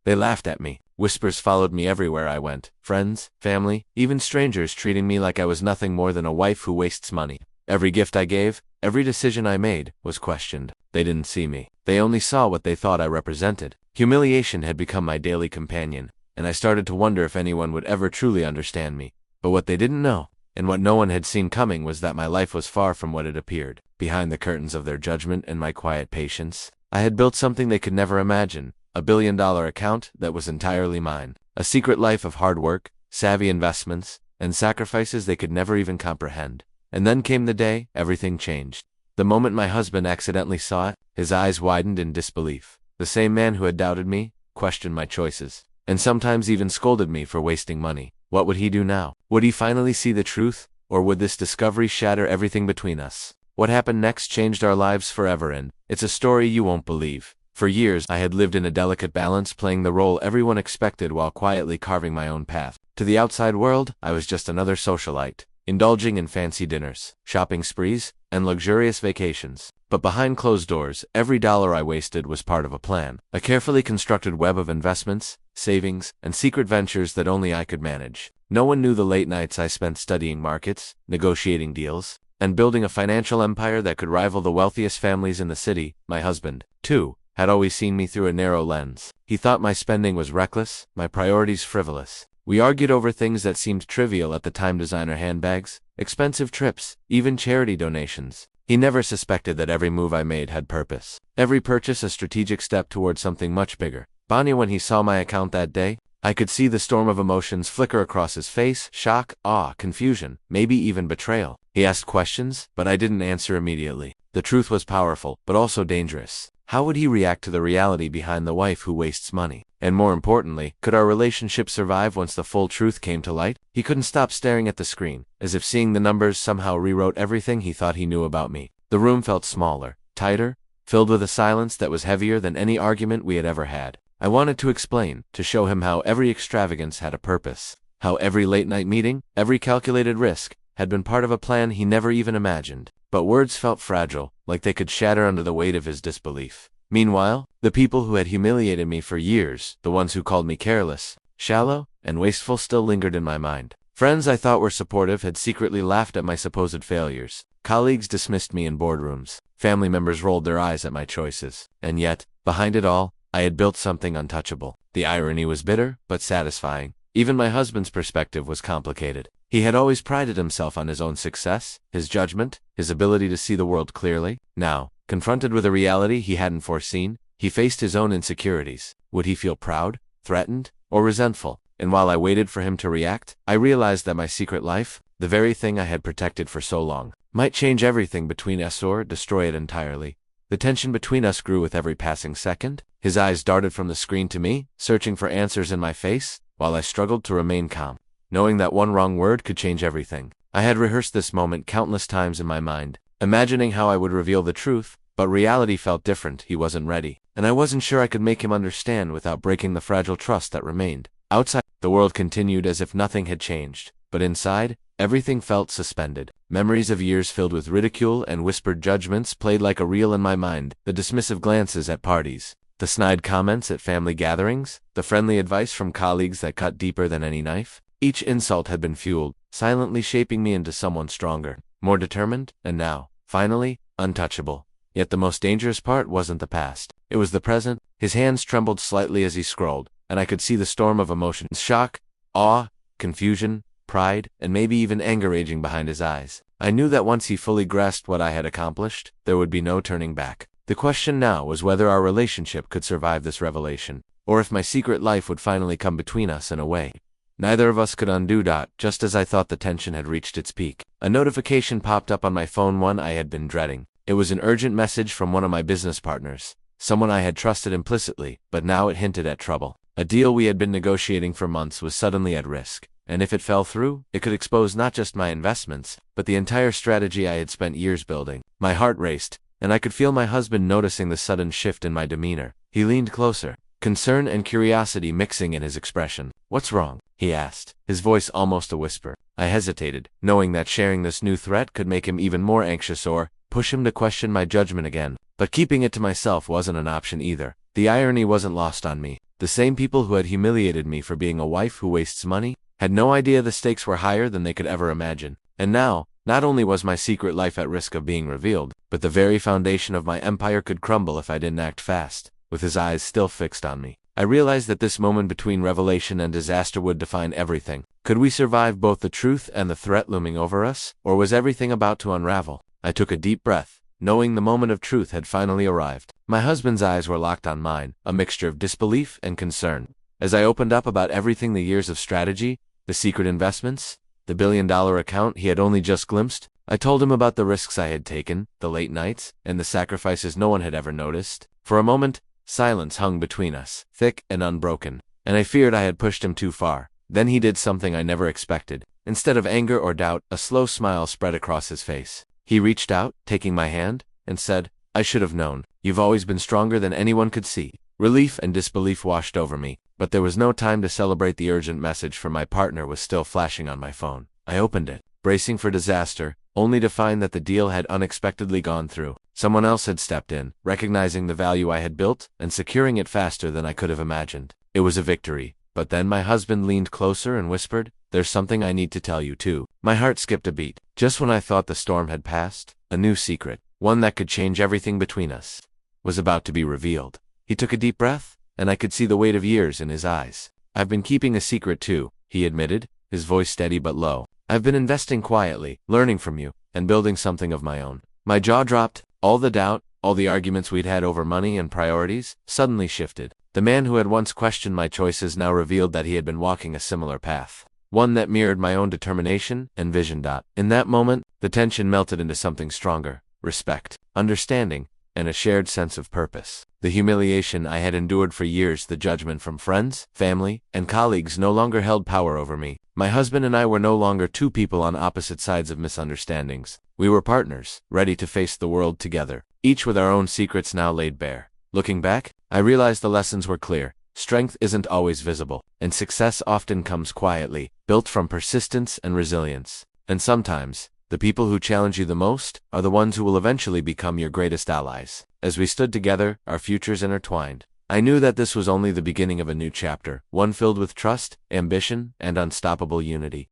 They laughed at me. Whispers followed me everywhere I went. Friends, family, even strangers treating me like I was nothing more than a wife who wastes money. Every gift I gave, every decision I made, was questioned. They didn't see me. They only saw what they thought I represented. Humiliation had become my daily companion, and I started to wonder if anyone would ever truly understand me. But what they didn't know, and what no one had seen coming, was that my life was far from what it appeared. Behind the curtains of their judgment and my quiet patience, I had built something they could never imagine. A billion-dollar account that was entirely mine. A secret life of hard work, savvy investments, and sacrifices they could never even comprehend. And then came the day everything changed. The moment my husband accidentally saw it, his eyes widened in disbelief. The same man who had doubted me, questioned my choices, and sometimes even scolded me for wasting money. What would he do now? Would he finally see the truth, or would this discovery shatter everything between us? What happened next changed our lives forever, and it's a story you won't believe. For years, I had lived in a delicate balance, playing the role everyone expected while quietly carving my own path. To the outside world, I was just another socialite, indulging in fancy dinners, shopping sprees, and luxurious vacations. But behind closed doors, every dollar I wasted was part of a plan, a carefully constructed web of investments, savings, and secret ventures that only I could manage. No one knew the late nights I spent studying markets, negotiating deals, and building a financial empire that could rival the wealthiest families in the city. My husband, too, had always seen me through a narrow lens. He thought my spending was reckless, my priorities frivolous. We argued over things that seemed trivial at the time: designer handbags, expensive trips, even charity donations. He never suspected that every move I made had purpose. Every purchase a strategic step towards something much bigger. Bonnie, when he saw my account that day, I could see the storm of emotions flicker across his face: shock, awe, confusion, maybe even betrayal. He asked questions, but I didn't answer immediately. The truth was powerful, but also dangerous. How would he react to the reality behind the wife who wastes money? And more importantly, could our relationship survive once the full truth came to light? He couldn't stop staring at the screen, as if seeing the numbers somehow rewrote everything he thought he knew about me. The room felt smaller, tighter, filled with a silence that was heavier than any argument we had ever had. I wanted to explain, to show him how every extravagance had a purpose, how every late-night meeting, every calculated risk, had been part of a plan he never even imagined. But words felt fragile, like they could shatter under the weight of his disbelief. Meanwhile, the people who had humiliated me for years, the ones who called me careless, shallow, and wasteful, still lingered in my mind. Friends I thought were supportive had secretly laughed at my supposed failures. Colleagues dismissed me in boardrooms. Family members rolled their eyes at my choices. And yet, behind it all, I had built something untouchable. The irony was bitter, but satisfying. Even my husband's perspective was complicated. He had always prided himself on his own success, his judgment, his ability to see the world clearly. Now, confronted with a reality he hadn't foreseen, he faced his own insecurities. Would he feel proud, threatened, or resentful? And while I waited for him to react, I realized that my secret life, the very thing I had protected for so long, might change everything between us or destroy it entirely. The tension between us grew with every passing second. His eyes darted from the screen to me, searching for answers in my face, while I struggled to remain calm, knowing that one wrong word could change everything. I had rehearsed this moment countless times in my mind, imagining how I would reveal the truth, but reality felt different. He wasn't ready, and I wasn't sure I could make him understand without breaking the fragile trust that remained. Outside, the world continued as if nothing had changed, but inside, everything felt suspended. Memories of years filled with ridicule and whispered judgments played like a reel in my mind. The dismissive glances at parties, the snide comments at family gatherings, the friendly advice from colleagues that cut deeper than any knife. Each insult had been fueled, silently shaping me into someone stronger, more determined, and now, finally, untouchable. Yet the most dangerous part wasn't the past. It was the present. His hands trembled slightly as he scrolled, and I could see the storm of emotions: shock, awe, confusion, pride, and maybe even anger raging behind his eyes. I knew that once he fully grasped what I had accomplished, there would be no turning back. The question now was whether our relationship could survive this revelation, or if my secret life would finally come between us in a way neither of us could undo. Just as I thought the tension had reached its peak, a notification popped up on my phone, one I had been dreading. It was an urgent message from one of my business partners, someone I had trusted implicitly, but now it hinted at trouble. A deal we had been negotiating for months was suddenly at risk, and if it fell through, it could expose not just my investments, but the entire strategy I had spent years building. My heart raced, and I could feel my husband noticing the sudden shift in my demeanor. He leaned closer, concern and curiosity mixing in his expression. "What's wrong?" he asked, his voice almost a whisper. I hesitated, knowing that sharing this new threat could make him even more anxious or push him to question my judgment again. But keeping it to myself wasn't an option either. The irony wasn't lost on me. The same people who had humiliated me for being a wife who wastes money had no idea the stakes were higher than they could ever imagine. And now, not only was my secret life at risk of being revealed, but the very foundation of my empire could crumble if I didn't act fast. With his eyes still fixed on me, I realized that this moment between revelation and disaster would define everything. Could we survive both the truth and the threat looming over us, or was everything about to unravel? I took a deep breath, knowing the moment of truth had finally arrived. My husband's eyes were locked on mine, a mixture of disbelief and concern. As I opened up about everything, the years of strategy, the secret investments, the billion-dollar account he had only just glimpsed, I told him about the risks I had taken, the late nights, and the sacrifices no one had ever noticed. For a moment, silence hung between us, thick and unbroken, and I feared I had pushed him too far. Then he did something I never expected. Instead of anger or doubt, a slow smile spread across his face. He reached out, taking my hand, and said, "I should have known. You've always been stronger than anyone could see." Relief and disbelief washed over me, but there was no time to celebrate. The urgent message from my partner was still flashing on my phone. I opened it, bracing for disaster, only to find that the deal had unexpectedly gone through. Someone else had stepped in, recognizing the value I had built, and securing it faster than I could have imagined. It was a victory, but then my husband leaned closer and whispered, "There's something I need to tell you too." My heart skipped a beat. Just when I thought the storm had passed, a new secret, one that could change everything between us, was about to be revealed. He took a deep breath, and I could see the weight of years in his eyes. "I've been keeping a secret too," he admitted, his voice steady but low. "I've been investing quietly, learning from you, and building something of my own." My jaw dropped. All the doubt, all the arguments we'd had over money and priorities, suddenly shifted. The man who had once questioned my choices now revealed that he had been walking a similar path, one that mirrored my own determination and vision. In that moment, the tension melted into something stronger: respect, understanding, and a shared sense of purpose. The humiliation I had endured for years, the judgment from friends, family, and colleagues no longer held power over me. My husband and I were no longer two people on opposite sides of misunderstandings. We were partners, ready to face the world together, each with our own secrets now laid bare. Looking back, I realized the lessons were clear. Strength isn't always visible, and success often comes quietly, built from persistence and resilience. And sometimes, the people who challenge you the most are the ones who will eventually become your greatest allies. As we stood together, our futures intertwined, I knew that this was only the beginning of a new chapter, one filled with trust, ambition, and unstoppable unity.